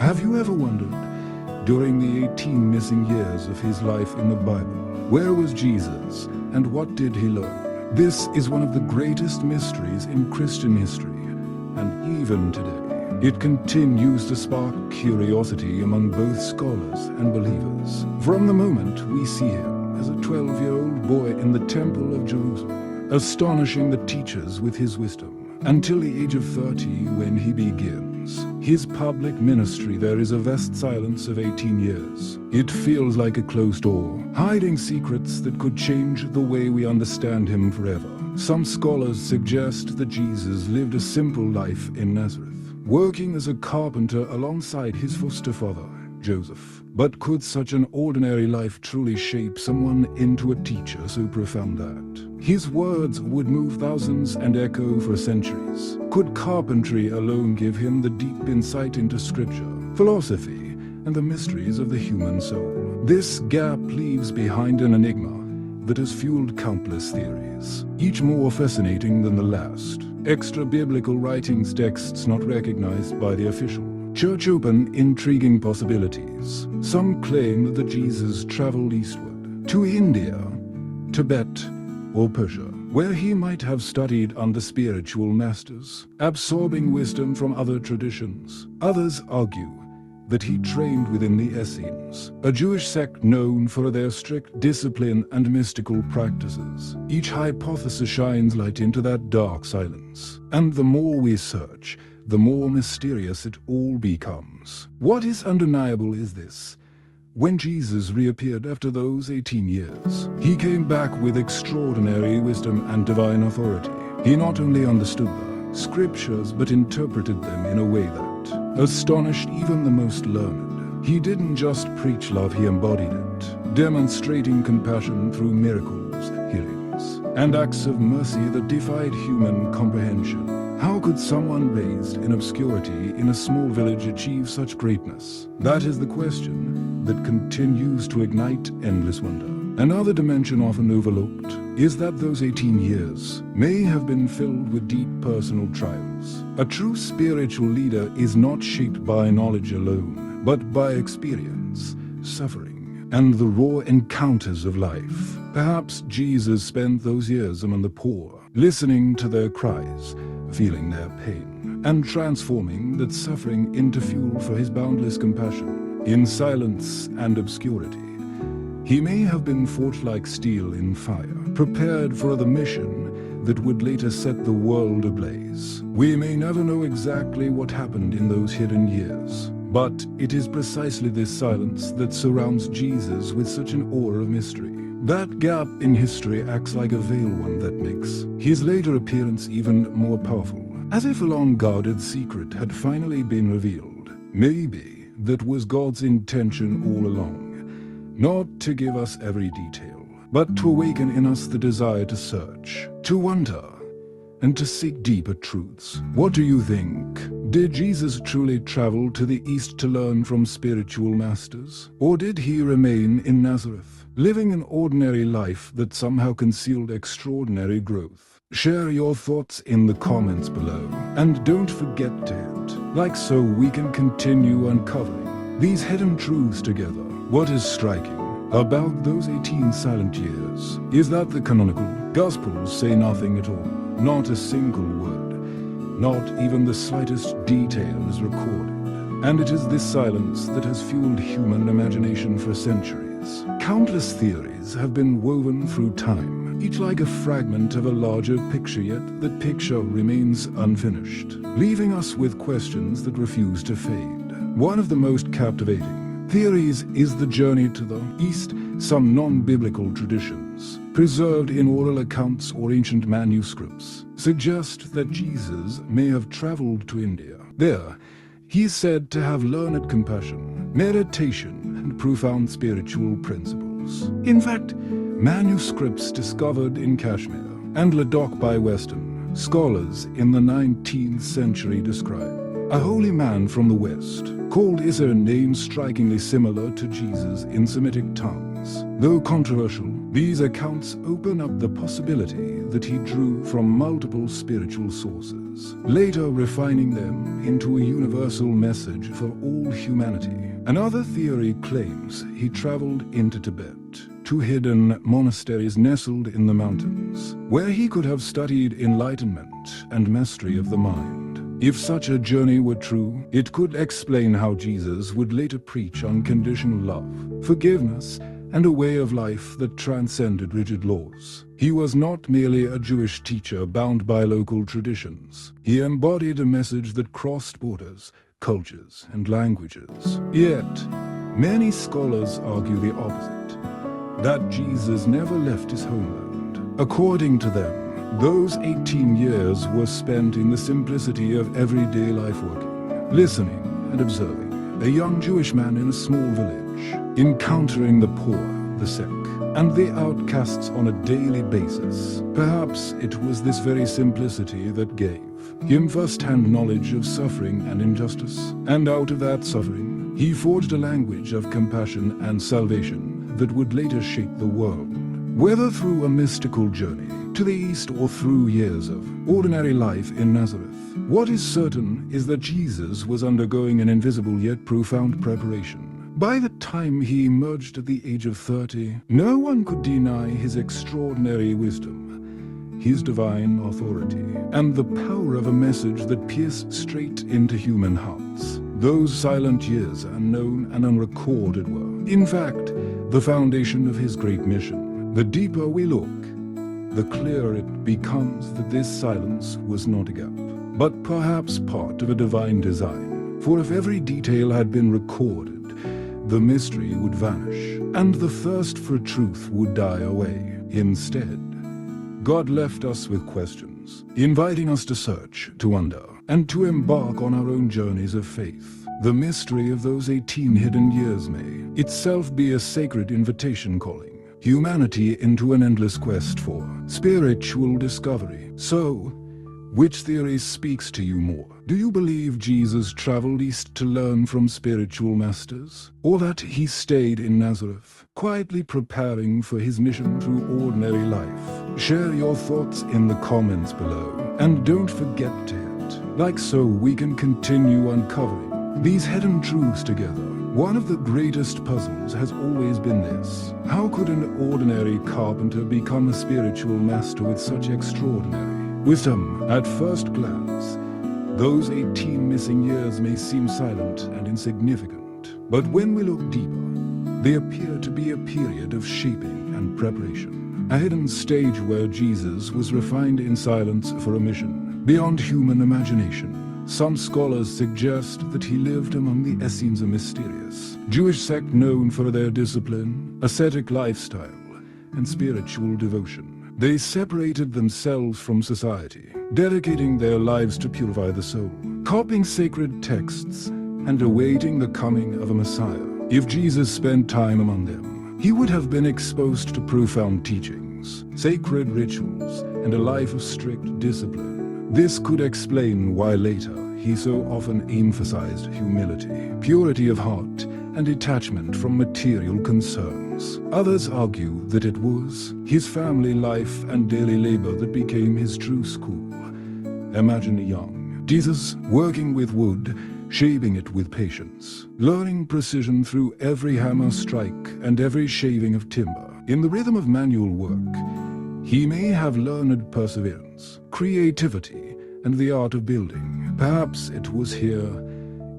Have you ever wondered, during the 18 missing years of his life in the Bible, where was Jesus and what did he learn? This is one of the greatest mysteries in Christian history, and even today, it continues to spark curiosity among both scholars and believers. From the moment we see him as a 12-year-old boy in the Temple of Jerusalem, astonishing the teachers with his wisdom, until the age of 30 when he begins his public ministry, there is a vast silence of 18 years. It feels like a closed door, hiding secrets that could change the way we understand him forever. Some scholars suggest that Jesus lived a simple life in Nazareth, working as a carpenter alongside his foster father, Joseph. But could such an ordinary life truly shape someone into a teacher so profound that his words would move thousands and echo for centuries? Could carpentry alone give him the deep insight into scripture, philosophy, and the mysteries of the human soul? This gap leaves behind an enigma that has fueled countless theories, each more fascinating than the last. Extra-biblical writings, texts not recognized by the official Church, open intriguing possibilities. Some claim that Jesus traveled eastward to India, Tibet, or Persia, where he might have studied under spiritual masters, absorbing wisdom from other traditions. Others argue that he trained within the Essenes, a Jewish sect known for their strict discipline and mystical practices. Each hypothesis shines light into that dark silence, and the more we search, the more mysterious it all becomes. What is undeniable is this: when Jesus reappeared after those 18 years, he came back with extraordinary wisdom and divine authority. He not only understood the scriptures, but interpreted them in a way that astonished even the most learned. He didn't just preach love, he embodied it, demonstrating compassion through miracles, healings, and acts of mercy that defied human comprehension. How could someone raised in obscurity in a small village achieve such greatness? That is the question that continues to ignite endless wonder. Another dimension often overlooked is that those 18 years may have been filled with deep personal trials. A true spiritual leader is not shaped by knowledge alone, but by experience, suffering, and the raw encounters of life. Perhaps Jesus spent those years among the poor, listening to their cries, feeling their pain, and transforming that suffering into fuel for his boundless compassion. In silence and obscurity, he may have been forged like steel in fire, prepared for the mission that would later set the world ablaze. We may never know exactly what happened in those hidden years, but it is precisely this silence that surrounds Jesus with such an aura of mystery. That gap in history acts like a veil, one that makes his later appearance even more powerful, as if a long-guarded secret had finally been revealed. Maybe that was God's intention all along, not to give us every detail, but to awaken in us the desire to search, to wonder, and to seek deeper truths. What do you think? Did Jesus truly travel to the East to learn from spiritual masters? Or did he remain in Nazareth, living an ordinary life that somehow concealed extraordinary growth? Share your thoughts in the comments below, and don't forget to hit like so we can continue uncovering these hidden truths together. What is striking about those 18 silent years is that the canonical Gospels say nothing at all, not a single word, not even the slightest detail is recorded. And it is this silence that has fueled human imagination for centuries. Countless theories have been woven through time, each like a fragment of a larger picture, yet that picture remains unfinished, leaving us with questions that refuse to fade. One of the most captivating theories is the journey to the East. Some non-biblical traditions, preserved in oral accounts or ancient manuscripts, suggest that Jesus may have traveled to India. There, he is said to have learned compassion, meditation, and profound spiritual principles. In fact, manuscripts discovered in Kashmir and Ladakh by Western scholars in the 19th century describe a holy man from the West, called Isa, a name strikingly similar to Jesus in Semitic tongues. Though controversial, these accounts open up the possibility that he drew from multiple spiritual sources. scriptures, later refining them into a universal message for all humanity. Another theory claims he traveled into Tibet, to hidden monasteries nestled in the mountains, where he could have studied enlightenment and mastery of the mind. If such a journey were true, it could explain how Jesus would later preach unconditional love, forgiveness, and a way of life that transcended rigid laws. He was not merely a Jewish teacher bound by local traditions. He embodied a message that crossed borders, cultures, and languages. Yet, many scholars argue the opposite, that Jesus never left his homeland. According to them, those 18 years were spent in the simplicity of everyday life, working, listening, and observing. A young Jewish man in a small village, encountering the poor, the sick, and the outcasts on a daily basis. Perhaps it was this very simplicity that gave him first-hand knowledge of suffering and injustice. And out of that suffering, he forged a language of compassion and salvation that would later shape the world. Whether through a mystical journey to the East or through years of ordinary life in Nazareth, what is certain is that Jesus was undergoing an invisible yet profound preparation. By the time he emerged at the age of 30, no one could deny his extraordinary wisdom, his divine authority, and the power of a message that pierced straight into human hearts. Those silent years, unknown and unrecorded, were, in fact, the foundation of his great mission. The deeper we look, the clearer it becomes that this silence was not a gap, but perhaps part of a divine design. For if every detail had been recorded, the mystery would vanish, and the thirst for truth would die away. Instead, God left us with questions, inviting us to search, to wonder, and to embark on our own journeys of faith. The mystery of those 18 hidden years may itself be a sacred invitation calling humanity into an endless quest for spiritual discovery. So, which theory speaks to you more? Do you believe Jesus traveled east to learn from spiritual masters? Or that he stayed in Nazareth, quietly preparing for his mission through ordinary life? Share your thoughts in the comments below, and don't forget to hit like so we can continue uncovering these hidden truths together. One of the greatest puzzles has always been this: how could an ordinary carpenter become a spiritual master with such extraordinary wisdom? At first glance, those 18 missing years may seem silent and insignificant, but when we look deeper, they appear to be a period of shaping and preparation, a hidden stage where Jesus was refined in silence for a mission beyond human imagination. Some scholars suggest that he lived among the Essenes, a mysterious Jewish sect known for their discipline, ascetic lifestyle, and spiritual devotion. They separated themselves from society, dedicating their lives to purify the soul, copying sacred texts, and awaiting the coming of a Messiah. If Jesus spent time among them, he would have been exposed to profound teachings, sacred rituals, and a life of strict discipline. This could explain why later he so often emphasized humility, purity of heart, and detachment from material concerns. Others argue that it was his family life and daily labor that became his true school. Imagine a young Jesus working with wood, shaping it with patience, learning precision through every hammer strike and every shaving of timber. In the rhythm of manual work, he may have learned perseverance, creativity, and the art of building. Perhaps it was here,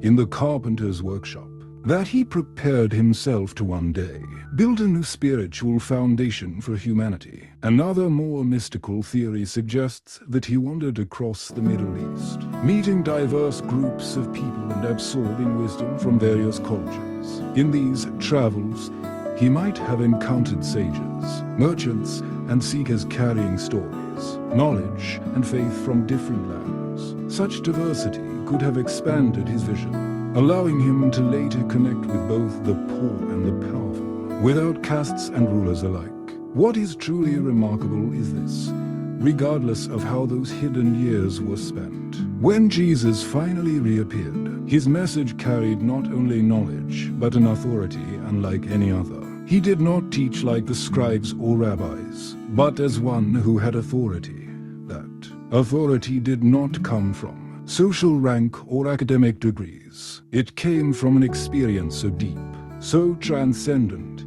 in the carpenter's workshop, that he prepared himself to one day build a new spiritual foundation for humanity. Another more mystical theory suggests that he wandered across the Middle East, meeting diverse groups of people and absorbing wisdom from various cultures. In these travels, he might have encountered sages, merchants, and seekers carrying stories, knowledge, and faith from different lands. Such diversity could have expanded his vision, allowing him to later connect with both the poor and the powerful, without castes and rulers alike. What is truly remarkable is this: regardless of how those hidden years were spent, when Jesus finally reappeared, his message carried not only knowledge, but an authority unlike any other. He did not teach like the scribes or rabbis, but as one who had authority that Authority did not come from social rank or academic degrees. It came from an experience so deep, so transcendent,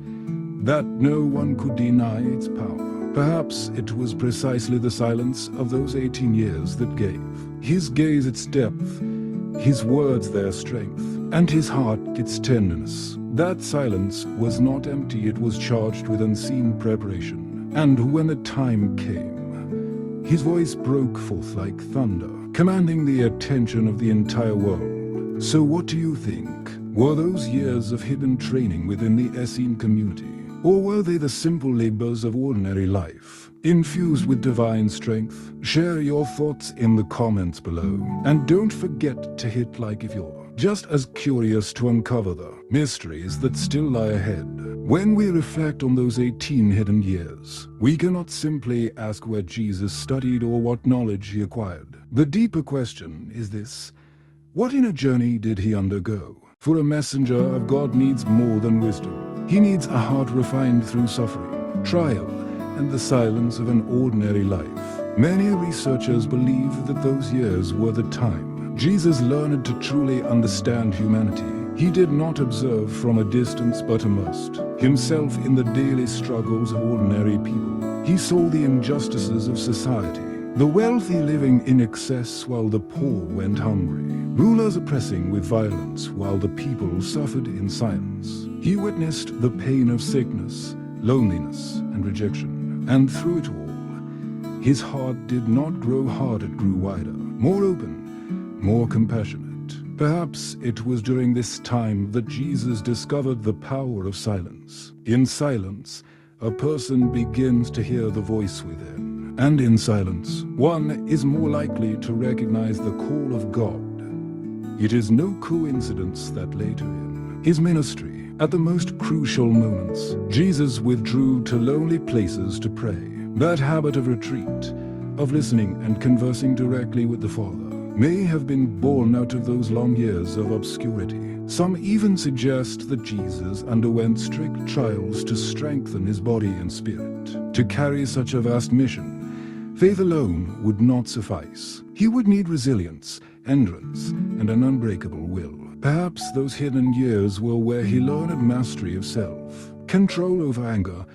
that no one could deny its power. Perhaps it was precisely the silence of those 18 years that gave his gaze its depth, his words their strength, and his heart its tenderness. That silence was not empty, it was charged with unseen preparation. And when the time came, his voice broke forth like thunder, commanding the attention of the entire world. So what do you think? Were those years of hidden training within the Essene community? Or were they the simple labors of ordinary life, infused with divine strength? Share your thoughts in the comments below. And don't forget to hit like if you're just as curious to uncover the mysteries that still lie ahead. When we reflect on those 18 hidden years, we cannot simply ask where Jesus studied or what knowledge he acquired. The deeper question is this: what inner journey did he undergo? For a messenger of God needs more than wisdom. He needs a heart refined through suffering, trial, and the silence of an ordinary life. Many researchers believe that those years were the time Jesus learned to truly understand humanity. He did not observe from a distance but immersed himself in the daily struggles of ordinary people. He saw the injustices of society, the wealthy living in excess while the poor went hungry, rulers oppressing with violence while the people suffered in silence. He witnessed the pain of sickness, loneliness, and rejection. And through it all, his heart did not grow hard, it grew wider, more open, more compassionate. Perhaps it was during this time that Jesus discovered the power of silence. In silence, a person begins to hear the voice within. And in silence, one is more likely to recognize the call of God. It is no coincidence that later in his ministry, at the most crucial moments, Jesus withdrew to lonely places to pray. That habit of retreat, of listening and conversing directly with the Father, may have been born out of those long years of obscurity. Some even suggest that Jesus underwent strict trials to strengthen his body and spirit. To carry such a vast mission, faith alone would not suffice. He would need resilience, endurance, and an unbreakable will. Perhaps those hidden years were where he learned mastery of self, control over anger,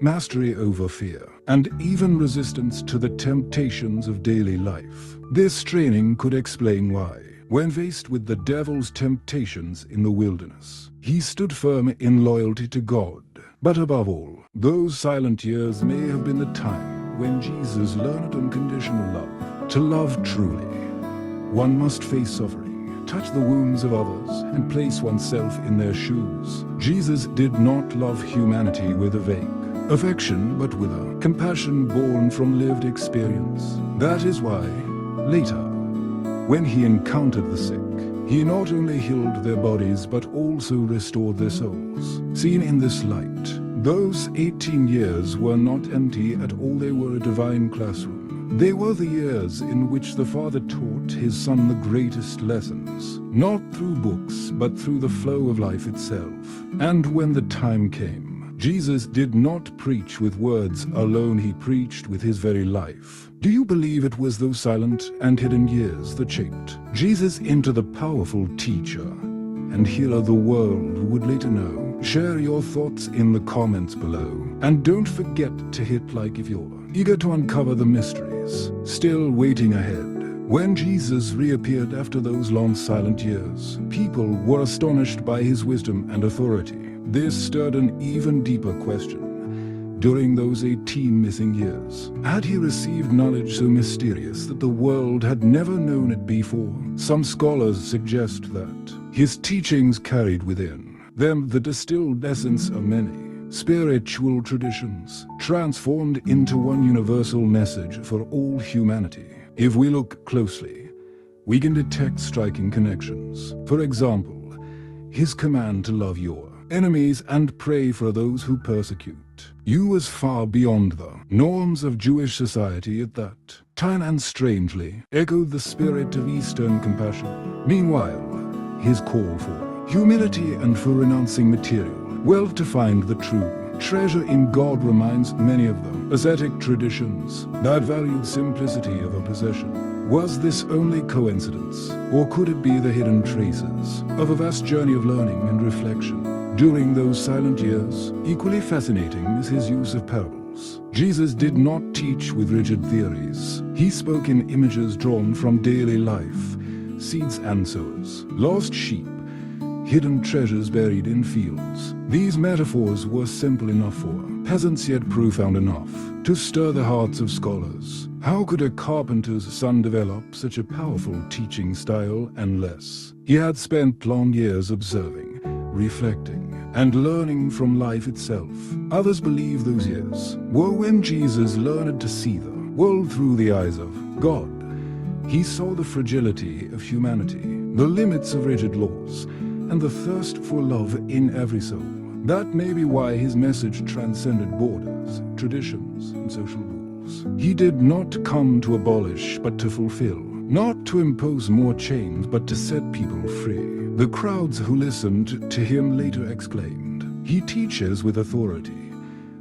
mastery over fear, and even resistance to the temptations of daily life. This training could explain why, when faced with the devil's temptations in the wilderness, he stood firm in loyalty to God. But above all, those silent years may have been the time when Jesus learned unconditional love. To love truly, one must face suffering, touch the wounds of others, and place oneself in their shoes. Jesus did not love humanity with a vague affection, but with a compassion born from lived experience. That is why, later, when he encountered the sick, he not only healed their bodies but also restored their souls. Seen in this light, those 18 years were not empty at all, they were a divine classroom. They were the years in which the Father taught his Son the greatest lessons, not through books, but through the flow of life itself. And when the time came, Jesus did not preach with words alone, he preached with his very life. Do you believe it was those silent and hidden years that shaped Jesus into the powerful teacher and healer the world would later know? Share your thoughts in the comments below. And don't forget to hit like if you're eager to uncover the mysteries still waiting ahead. When Jesus reappeared after those long silent years, people were astonished by his wisdom and authority. This stirred an even deeper question. During those 18 missing years, had he received knowledge so mysterious that the world had never known it before? Some scholars suggest that his teachings carried within them the distilled essence of many spiritual traditions, transformed into one universal message for all humanity. If we look closely, we can detect striking connections. For example, his command to love your enemies and pray for those who persecute you was far beyond the norms of Jewish society at that time and strangely echoed the spirit of Eastern compassion. Meanwhile, his call for humility and for renouncing material wealth to find the true treasure in God reminds many of them ascetic traditions that valued simplicity of a possession. Was this only coincidence, or could it be the hidden traces of a vast journey of learning and reflection? During those silent years, equally fascinating is his use of parables. Jesus did not teach with rigid theories. He spoke in images drawn from daily life: seeds and sowers, lost sheep, hidden treasures buried in fields. These metaphors were simple enough for peasants, yet profound enough to stir the hearts of scholars. How could a carpenter's son develop such a powerful teaching style unless he had spent long years observing, reflecting, and learning from life itself? Others believe those years were when Jesus learned to see the world through the eyes of God. He saw the fragility of humanity, the limits of rigid laws, and the thirst for love in every soul. That may be why his message transcended borders, traditions, and social rules. He did not come to abolish, but to fulfill. Not to impose more chains, but to set people free. The crowds who listened to him later exclaimed, "He teaches with authority."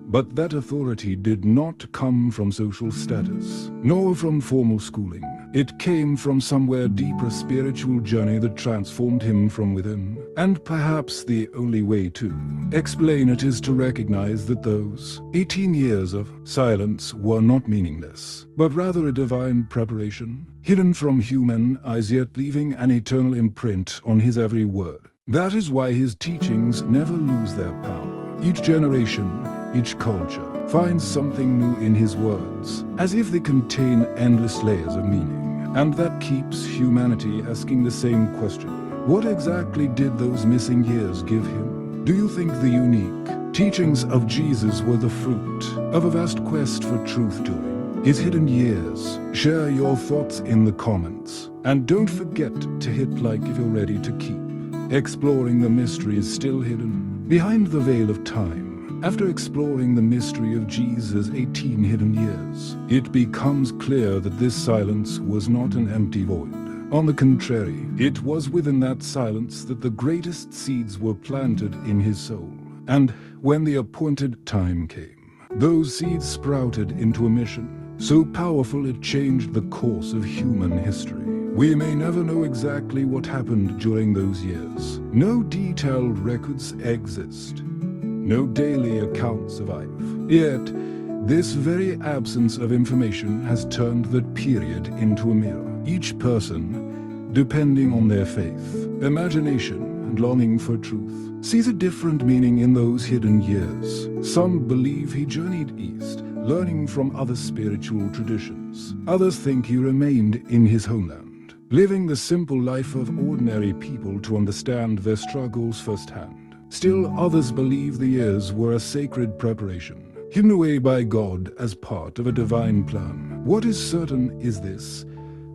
But that authority did not come from social status, nor from formal schooling. It came from somewhere deeper, a spiritual journey that transformed him from within. And perhaps the only way to explain it is to recognize that those 18 years of silence were not meaningless, but rather a divine preparation, hidden from human eyes yet leaving an eternal imprint on his every word. That is why his teachings never lose their power. Each generation, each culture, finds something new in his words, as if they contain endless layers of meaning. And that keeps humanity asking the same question: what exactly did those missing years give him? Do you think the unique teachings of Jesus were the fruit of a vast quest for truth during his hidden years? Share your thoughts in the comments. And don't forget to hit like if you're ready to keep exploring the mysteries still hidden behind the veil of time. After exploring the mystery of Jesus' 18 hidden years, it becomes clear that this silence was not an empty void. On the contrary, it was within that silence that the greatest seeds were planted in his soul. And when the appointed time came, those seeds sprouted into a mission so powerful it changed the course of human history. We may never know exactly what happened during those years. No detailed records exist. No daily accounts survive. Yet, this very absence of information has turned that period into a mirror. Each person, depending on their faith, imagination, and longing for truth, sees a different meaning in those hidden years. Some believe he journeyed east, learning from other spiritual traditions. Others think he remained in his homeland, living the simple life of ordinary people to understand their struggles firsthand. Still others believe the years were a sacred preparation, hidden away by God as part of a divine plan. What is certain is this: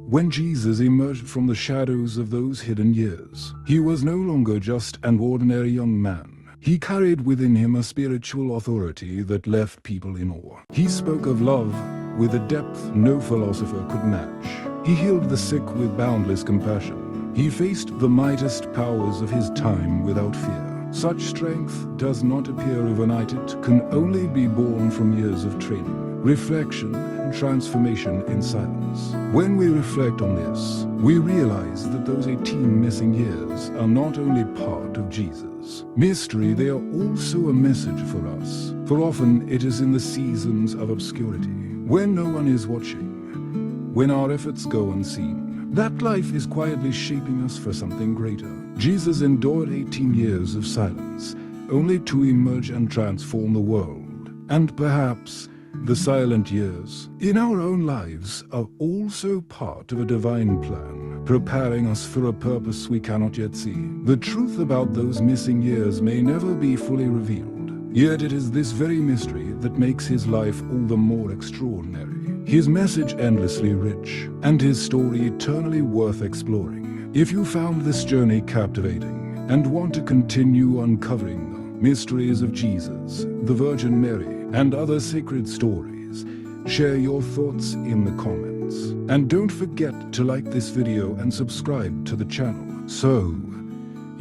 when Jesus emerged from the shadows of those hidden years, he was no longer just an ordinary young man. He carried within him a spiritual authority that left people in awe. He spoke of love with a depth no philosopher could match. He healed the sick with boundless compassion. He faced the mightiest powers of his time without fear. Such strength does not appear overnight. It can only be born from years of training, reflection, and transformation in silence. When we reflect on this, we realize that those 18 missing years are not only part of Jesus' mystery, they are also a message for us. For often it is in the seasons of obscurity, when no one is watching, when our efforts go unseen, that life is quietly shaping us for something greater. Jesus endured 18 years of silence, only to emerge and transform the world. And perhaps the silent years in our own lives are also part of a divine plan, preparing us for a purpose we cannot yet see. The truth about those missing years may never be fully revealed, yet it is this very mystery that makes his life all the more extraordinary, his message endlessly rich, and his story eternally worth exploring. If you found this journey captivating and want to continue uncovering the mysteries of Jesus, the Virgin Mary, and other sacred stories, share your thoughts in the comments. And don't forget to like this video and subscribe to the channel so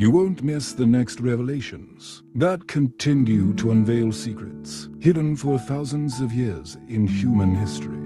You won't miss the next revelations that continue to unveil secrets hidden for thousands of years in human history.